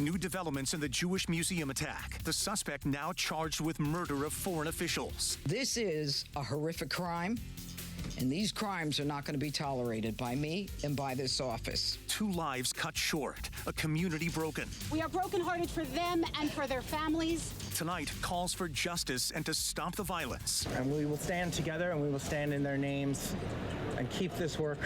New developments in the Jewish Museum attack. The suspect now charged with murder of foreign officials. This is a horrific crime, and these crimes are not going to be tolerated by me and by this office. 2 lives cut short, a community broken. We are brokenhearted for them and for their families. Tonight, calls for justice and to stop the violence. And we will stand together and we will stand in their names and keep this work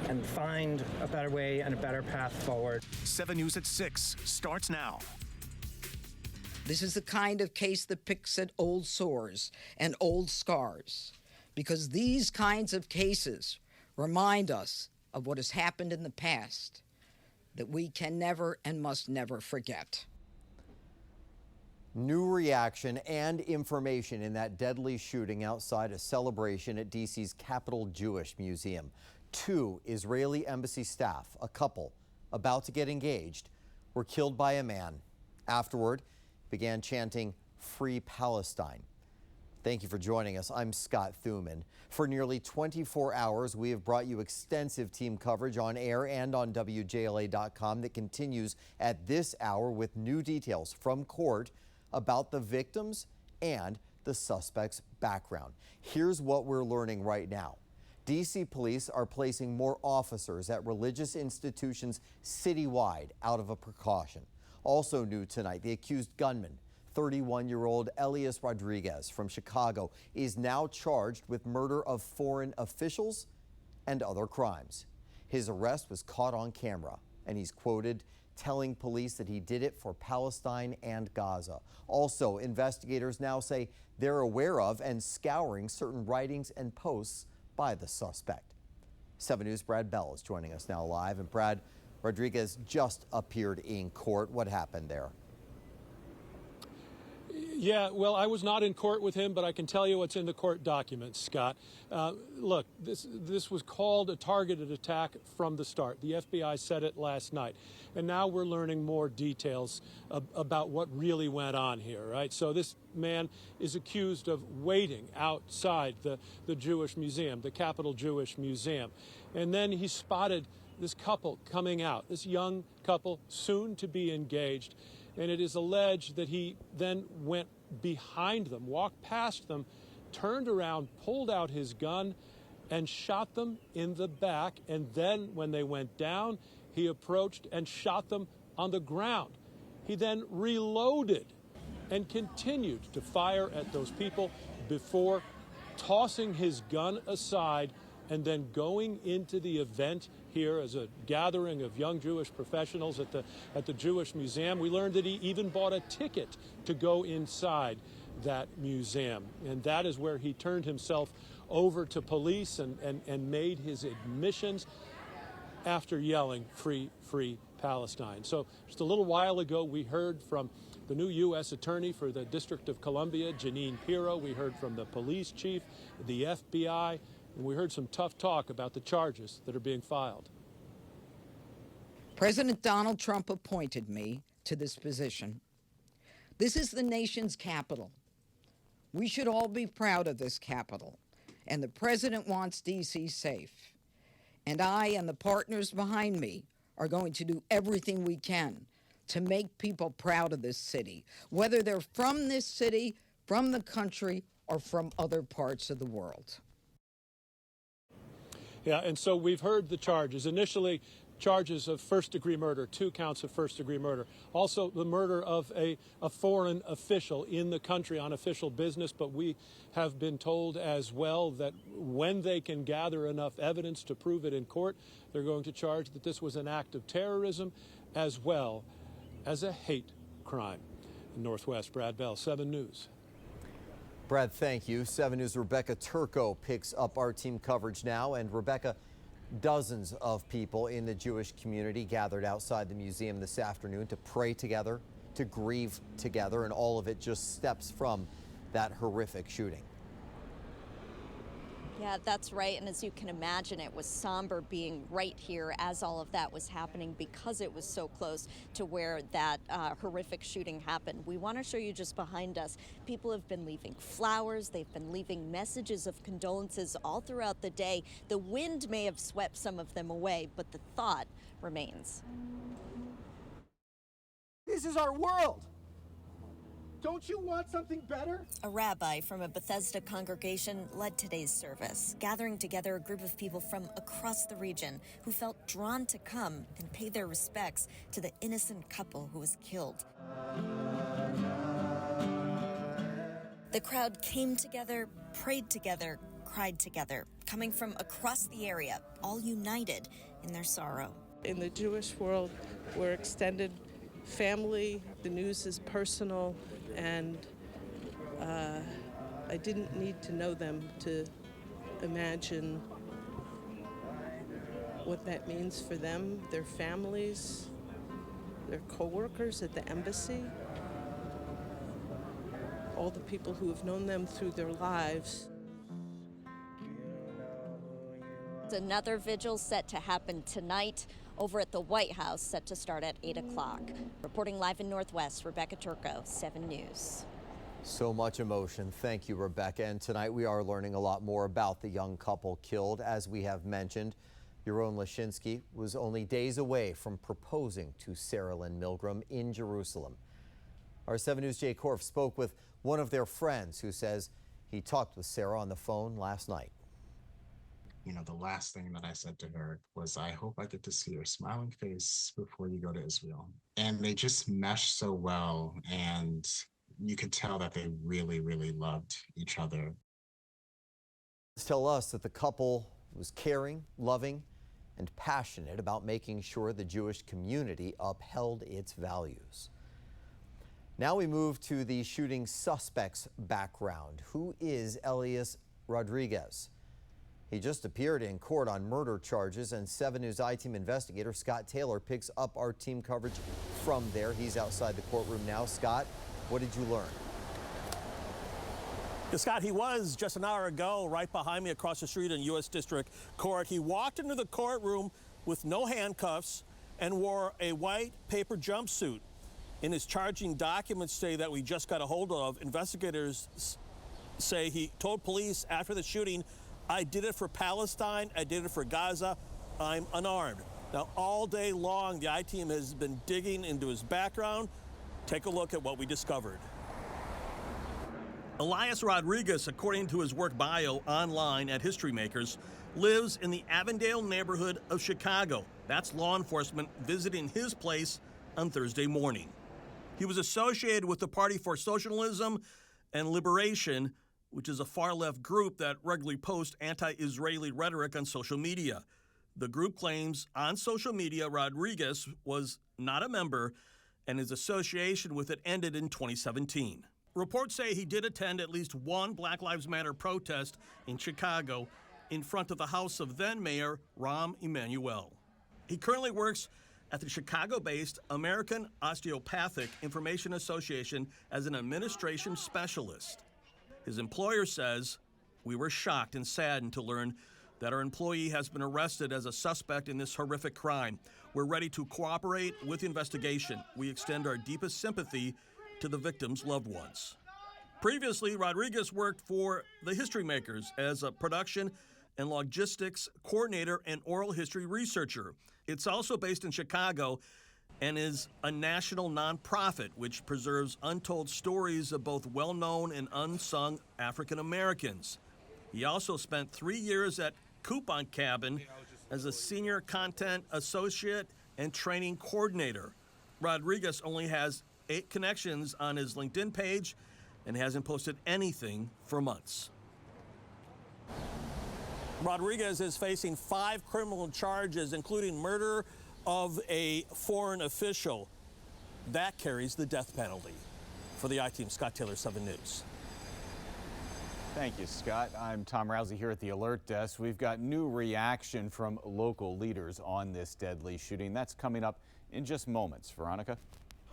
and find a better way and a better path forward. 7 News at 6 starts now. This is the kind of case that picks at old sores and old scars, because these kinds of cases remind us of what has happened in the past that we can never and must never forget. New reaction and information in that deadly shooting outside a celebration at D.C.'s Capitol Jewish Museum. 2 Israeli embassy staff, a couple about to get engaged, were killed by a man. Afterward, began chanting, "Free Palestine." Thank you for joining us. I'm Scott Thuman. For nearly 24 hours, we have brought you extensive team coverage on air and on WJLA.com that continues at this hour with new details from court about the victims and the suspect's background. Here's what we're learning right now. D.C. police are placing more officers at religious institutions citywide out of a precaution. Also new tonight, the accused gunman, 31-year-old Elias Rodriguez from Chicago, is now charged with murder of foreign officials and other crimes. His arrest was caught on camera, and he's quoted telling police that he did it for Palestine and Gaza. Also, investigators now say they're aware of and scouring certain writings and posts by the suspect. 7 News' Brad Bell is joining us now live. And Brad, Rodriguez just appeared in court. What happened there? Yeah, well, I was not in court with him, but I can tell you what's in the court documents, Scott. Look, this was called a targeted attack from the start. The FBI said it last night. And now we're learning more details about what really went on here, right? So this man is accused of waiting outside the Jewish Museum, the Capitol Jewish Museum. And then he spotted this couple coming out, this young couple, soon to be engaged. And it is alleged that he then went behind them, walked past them, turned around, pulled out his gun, and shot them in the back. And then when they went down, he approached and shot them on the ground. He then reloaded and continued to fire at those people before tossing his gun aside and then going into the event here as a gathering of young Jewish professionals at the Jewish Museum. We learned that he even bought a ticket to go inside that museum. And that is where he turned himself over to police and made his admissions after yelling, "Free, free Palestine." So just a little while ago, we heard from the new U.S. Attorney for the District of Columbia, Janine Pirro. We heard from the police chief, the FBI, and we heard some tough talk about the charges that are being filed. President Donald Trump appointed me to this position. This is the nation's capital. We should all be proud of this capital, and the president wants D.C. safe. And I and the partners behind me are going to do everything we can to make people proud of this city, whether they're from this city, from the country, or from other parts of the world. Yeah, and so we've heard the charges. Initially, charges of first-degree murder, 2 counts of first-degree murder. Also, the murder of a foreign official in the country on official business. But we have been told as well that when they can gather enough evidence to prove it in court, they're going to charge that this was an act of terrorism as well as a hate crime. In Northwest, Brad Bell, 7 News. Brad, thank you. 7 News' Rebecca Turco picks up our team coverage now. And Rebecca, dozens of people in the Jewish community gathered outside the museum this afternoon to pray together, to grieve together, and all of it just steps from that horrific shooting. Yeah, that's right. And as you can imagine, it was somber being right here as all of that was happening because it was so close to where that horrific shooting happened. We want to show you just behind us. People have been leaving flowers. They've been leaving messages of condolences all throughout the day. The wind may have swept some of them away, but the thought remains. This is our world. Don't you want something better? A rabbi from a Bethesda congregation led today's service, gathering together a group of people from across the region who felt drawn to come and pay their respects to the innocent couple who was killed. The crowd came together, prayed together, cried together, coming from across the area, all united in their sorrow. In the Jewish world, we're extended family. The news is personal, and I didn't need to know them to imagine what that means for them, their families, their co-workers at the embassy, all the people who have known them through their lives. Another vigil set to happen tonight over at the White House, set to start at 8 o'clock. Reporting live in Northwest, Rebecca Turco, 7 News. So much emotion. Thank you, Rebecca. And tonight we are learning a lot more about the young couple killed. As we have mentioned, Yaron Lashinsky was only days away from proposing to Sarah Lynn Milgram in Jerusalem. Our 7 News' Jay Korf spoke with one of their friends who says he talked with Sarah on the phone last night. You know, the last thing that I said to her was, I hope I get to see your smiling face before you go to Israel. And they just meshed so well, and you could tell that they really, really loved each other. Tell us that the couple was caring, loving, and passionate about making sure the Jewish community upheld its values. Now we move to the shooting suspect's background. Who is Elias Rodriguez? He just appeared in court on murder charges, and 7 News I-Team investigator Scott Taylor picks up our team coverage from there. He's outside the courtroom now. Scott, what did you learn? Yeah, Scott, he was just an hour ago right behind me across the street in U.S. District Court. He walked into the courtroom with no handcuffs and wore a white paper jumpsuit. In his charging documents say that we just got a hold of, investigators say he told police after the shooting, I did it for Palestine, I did it for Gaza, I'm unarmed. Now, all day long, the I-Team has been digging into his background. Take a look at what we discovered. Elias Rodriguez, according to his work bio online at History Makers, lives in the Avondale neighborhood of Chicago. That's law enforcement visiting his place on Thursday morning. He was associated with the Party for Socialism and Liberation, which is a far-left group that regularly posts anti-Israeli rhetoric on social media. The group claims on social media Rodriguez was not a member, and his association with it ended in 2017. Reports say he did attend at least one Black Lives Matter protest in Chicago in front of the house of then-Mayor Rahm Emanuel. He currently works at the Chicago-based American Osteopathic Information Association as an administration specialist. His employer says, we were shocked and saddened to learn that our employee has been arrested as a suspect in this horrific crime. We're ready to cooperate with the investigation. We extend our deepest sympathy to the victims' loved ones. Previously, Rodriguez worked for the History Makers as a production and logistics coordinator and oral history researcher. It's also based in Chicago and is a national nonprofit which preserves untold stories of both well-known and unsung African Americans. He also spent 3 years at Coupon Cabin as a senior content associate and training coordinator. Rodriguez only has 8 connections on his LinkedIn page and hasn't posted anything for months. Rodriguez is facing 5 criminal charges, including murder of a foreign official. That carries the death penalty. For the I-Team, Scott Taylor, 7 News. Thank you, Scott. I'm Tom Rousey here at the Alert Desk. We've got new reaction from local leaders on this deadly shooting. That's coming up in just moments. Veronica?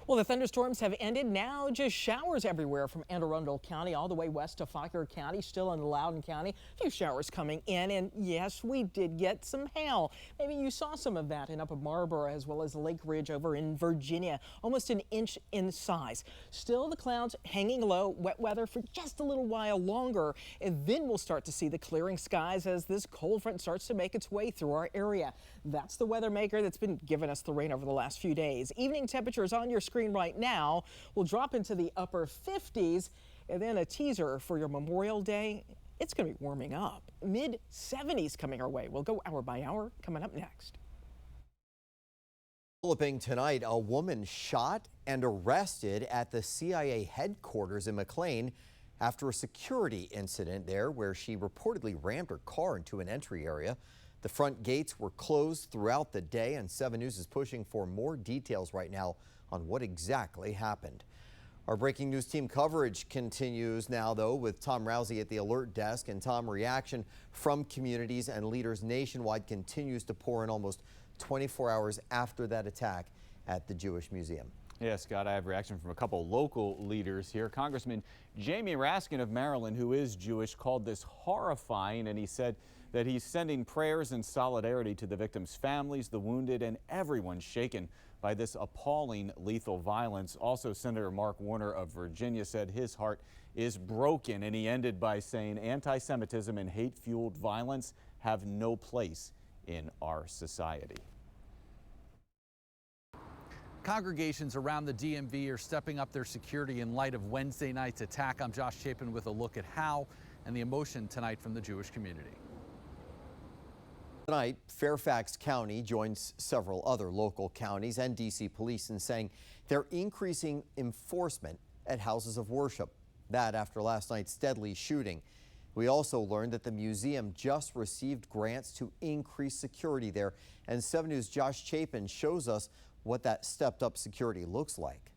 Well, the thunderstorms have ended. Now just showers everywhere from Anne Arundel County all the way west to Fauquier County, still in Loudoun County. A few showers coming in, and yes, we did get some hail. Maybe you saw some of that in Upper Marlboro as well as Lake Ridge over in Virginia, almost an inch in size. Still the clouds hanging low, wet weather for just a little while longer, and then we'll start to see the clearing skies as this cold front starts to make its way through our area. That's the weather maker that's been giving us the rain over the last few days. Evening temperatures on your screen screen right now will drop into the upper 50s, and then a teaser for your Memorial Day. It's going to be warming up. Mid-70s coming our way. We'll go hour by hour coming up next. Developing tonight, a woman shot and arrested at the CIA headquarters in McLean after a security incident there where she reportedly rammed her car into an entry area. The front gates were closed throughout the day, and 7 News is pushing for more details right now on what exactly happened. Our breaking news team coverage continues now, though, with Tom Rousey at the alert desk. And Tom, reaction from communities and leaders nationwide continues to pour in almost 24 hours after that attack at the Jewish Museum. Yeah, Scott, I have reaction from a couple local leaders here. Congressman Jamie Raskin of Maryland, who is Jewish, called this horrifying, and he said that he's sending prayers and solidarity to the victims' families, the wounded, and everyone shaken by this appalling lethal violence. Also, Senator Mark Warner of Virginia said his heart is broken, and he ended by saying anti-Semitism and hate-fueled violence have no place in our society. Congregations around the DMV are stepping up their security in light of Wednesday night's attack. I'm Josh Chapin with a look at how and the emotion tonight from the Jewish community. Tonight, Fairfax County joins several other local counties and D.C. police in saying they're increasing enforcement at houses of worship. That after last night's deadly shooting. We also learned that the museum just received grants to increase security there. And 7 News' Josh Chapin shows us what that stepped-up security looks like.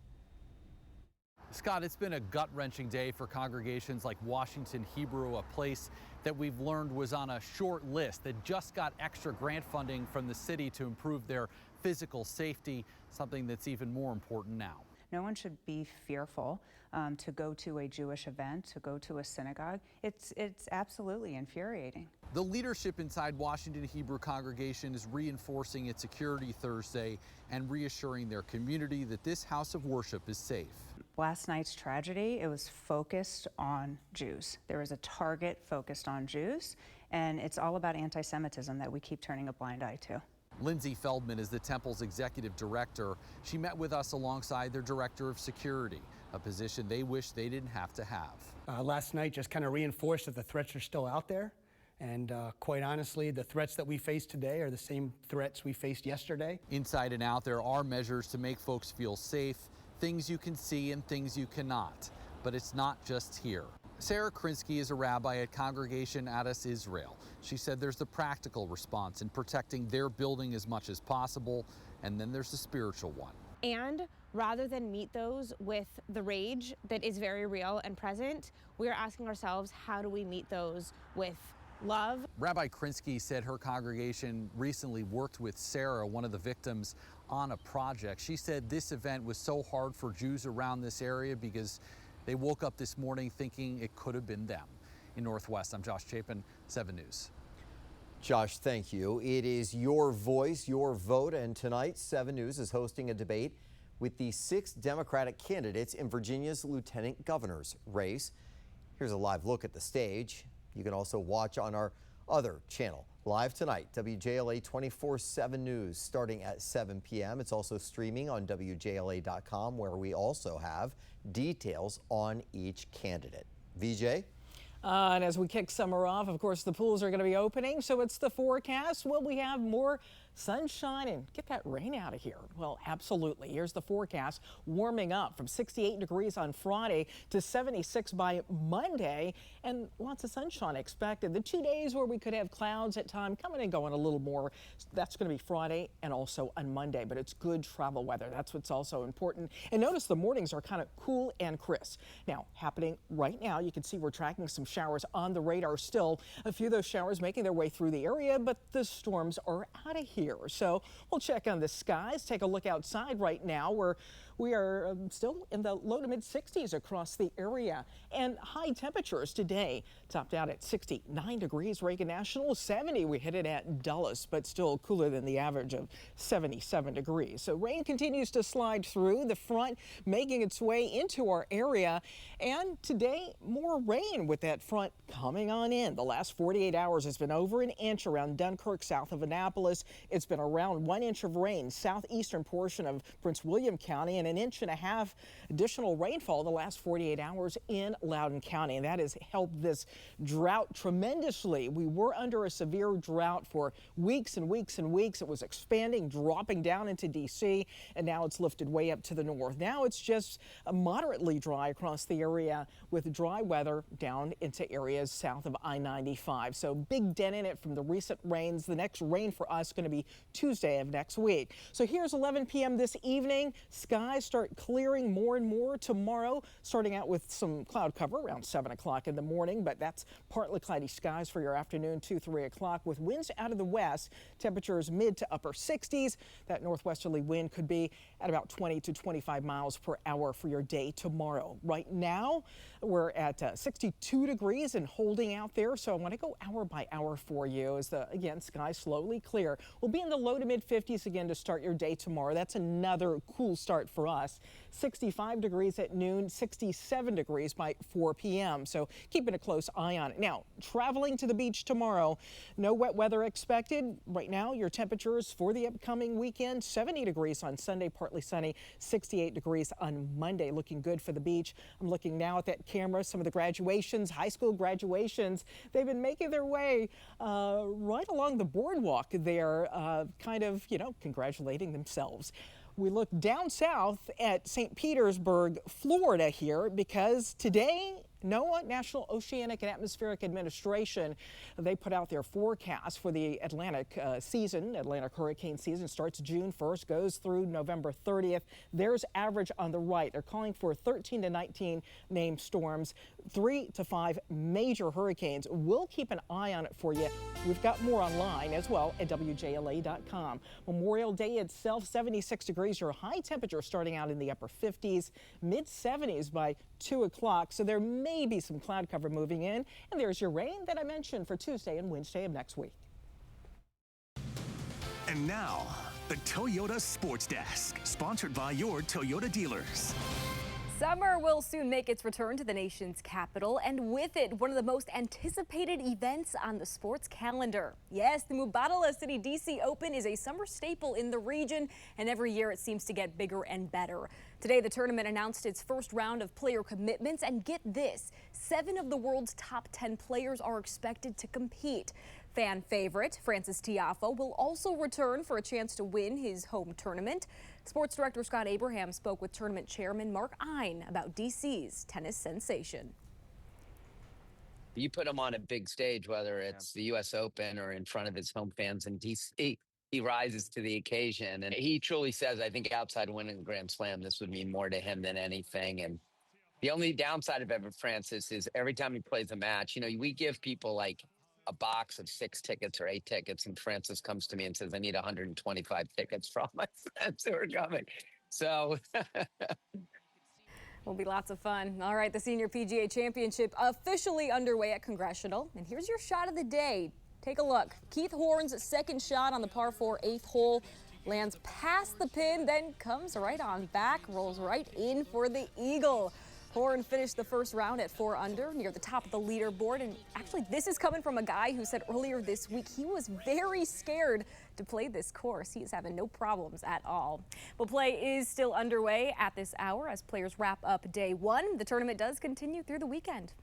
Scott, it's been a gut-wrenching day for congregations like Washington Hebrew, a place that we've learned was on a short list that just got extra grant funding from the city to improve their physical safety, something that's even more important now. No one should be fearful to go to a Jewish event, to go to a synagogue. It's absolutely infuriating. The leadership inside Washington Hebrew congregation is reinforcing its security Thursday and reassuring their community that this house of worship is safe. Last night's tragedy, it was focused on Jews. There was a target focused on Jews, and it's all about anti-Semitism that we keep turning a blind eye to. Lindsay Feldman is the temple's executive director. She met with us alongside their director of security, a position they wish they didn't have to have. Last night just kind of reinforced that the threats are still out there. And quite honestly, the threats that we face today are the same threats we faced yesterday. Inside and out, there are measures to make folks feel safe, things you can see and things you cannot. But it's not just here. Sarah Krinsky is a rabbi at Congregation Adas Israel. She said there's the practical response in protecting their building as much as possible, and then there's the spiritual one. And rather than meet those with the rage that is very real and present, we are asking ourselves, how do we meet those with love? Rabbi Krinsky said her congregation recently worked with Sarah, one of the victims, on a project. She said this event was so hard for Jews around this area because they woke up this morning thinking it could have been them. In Northwest, I'm Josh Chapin, 7 News. Josh, thank you. It is your voice, your vote, and tonight 7 News is hosting a debate with the 6 Democratic candidates in Virginia's lieutenant governor's race. Here's a live look at the stage. You can also watch on our other channel live tonight, WJLA 24/7 News, starting at 7 p.m. It's also streaming on WJLA.com, where we also have details on each candidate. VJ? And as we kick summer off, of course, the pools are going to be opening. So it's the forecast. Will we have more sunshine and get that rain out of here? Well, absolutely. Here's the forecast. Warming up from 68 degrees on Friday to 76 by Monday, and lots of sunshine expected. The 2 days where we could have clouds at time coming and going a little more, that's going to be Friday and also on Monday, but it's good travel weather. That's what's also important. And notice the mornings are kind of cool and crisp. Now, happening right now, you can see we're tracking some showers on the radar still. A few of those showers making their way through the area, but the storms are out of here. So we'll check on the skies, take a look outside right now where we are still in the low to mid 60s across the area, and high temperatures today topped out at 69 degrees Reagan National, 70 we hit it at Dulles, but still cooler than the average of 77 degrees. So rain continues to slide through the front, making its way into our area, and today more rain with that front coming on in. The last 48 hours has been over an inch around Dunkirk south of Annapolis. It's It's been around 1 inch of rain, southeastern portion of Prince William County, and 1.5 inches additional rainfall the last 48 hours in Loudoun County. And that has helped this drought tremendously. We were under a severe drought for weeks and weeks and weeks. It was expanding, dropping down into D.C., and now it's lifted way up to the north. Now it's just moderately dry across the area with dry weather down into areas south of I-95. So big dent in it from the recent rains. The next rain for us is going to be Tuesday of next week. So here's 11 p.m. this evening. Skies start clearing more and more tomorrow, starting out with some cloud cover around 7 o'clock in the morning, but that's partly cloudy skies for your afternoon, 2-3 o'clock, with winds out of the west. Temperatures mid to upper 60s. That northwesterly wind could be at about 20 to 25 miles per hour for your day tomorrow. Right now, we're at 62 degrees and holding out there. So I want to go hour by hour for you as again, skies slowly clear. We'll be in the low to mid 50s again to start your day tomorrow. That's another cool start for us. 65 degrees at noon, 67 degrees by 4 p.m. So keeping a close eye on it. Now, traveling to the beach tomorrow, no wet weather expected. Right now, your temperatures for the upcoming weekend, 70 degrees on Sunday, partly sunny, 68 degrees on Monday. Looking good for the beach. I'm looking now at that camera. Some of the graduations, high school graduations, they've been making their way right along the boardwalk there, kind of, you know, congratulating themselves. We look down south at St. Petersburg, Florida here, because today, NOAA, National Oceanic and Atmospheric Administration, they put out their forecast for the Atlantic hurricane season. Starts June 1st, goes through November 30th. There's average on the right. They're calling for 13 to 19 named storms, 3 to 5 major hurricanes. We'll keep an eye on it for you. We've got more online as well at WJLA.com. Memorial Day itself, 76 degrees. Your high temperature starting out in the upper 50s, mid 70s by 2 o'clock. So there may be some cloud cover moving in. And there's your rain that I mentioned for Tuesday and Wednesday of next week. And now, the Toyota Sports Desk, sponsored by your Toyota dealers. Summer will soon make its return to the nation's capital, and with it, one of the most anticipated events on the sports calendar. Yes, the Mubadala City DC Open is a summer staple in the region, and every year it seems to get bigger and better. Today, the tournament announced its first round of player commitments, and get this, 7 of the world's top 10 players are expected to compete. Fan favorite Francis Tiafoe will also return for a chance to win his home tournament. Sports Director Scott Abraham spoke with tournament chairman Mark Ein about DC's tennis sensation. You put him on a big stage, whether it's the U.S. Open or in front of his home fans in D.C., he rises to the occasion. And he truly says, I think outside winning the Grand Slam, this would mean more to him than anything. And the only downside of Evan Francis is every time he plays a match, you know, we give people like a box of 6 tickets or 8 tickets, and Francis comes to me and says, I need 125 tickets for all my friends who are coming. So will be lots of fun. All right, the Senior PGA Championship officially underway at Congressional, and here's your shot of the day. Take a look. Keith Horn's second shot on the par 4 8th hole lands past the pin, then comes right on back, rolls right in for the eagle. Horn finished the first round at 4 under, near the top of the leaderboard. And actually, this is coming from a guy who said earlier this week he was very scared to play this course. He is having no problems at all. But play is still underway at this hour as players wrap up day 1. The tournament does continue through the weekend.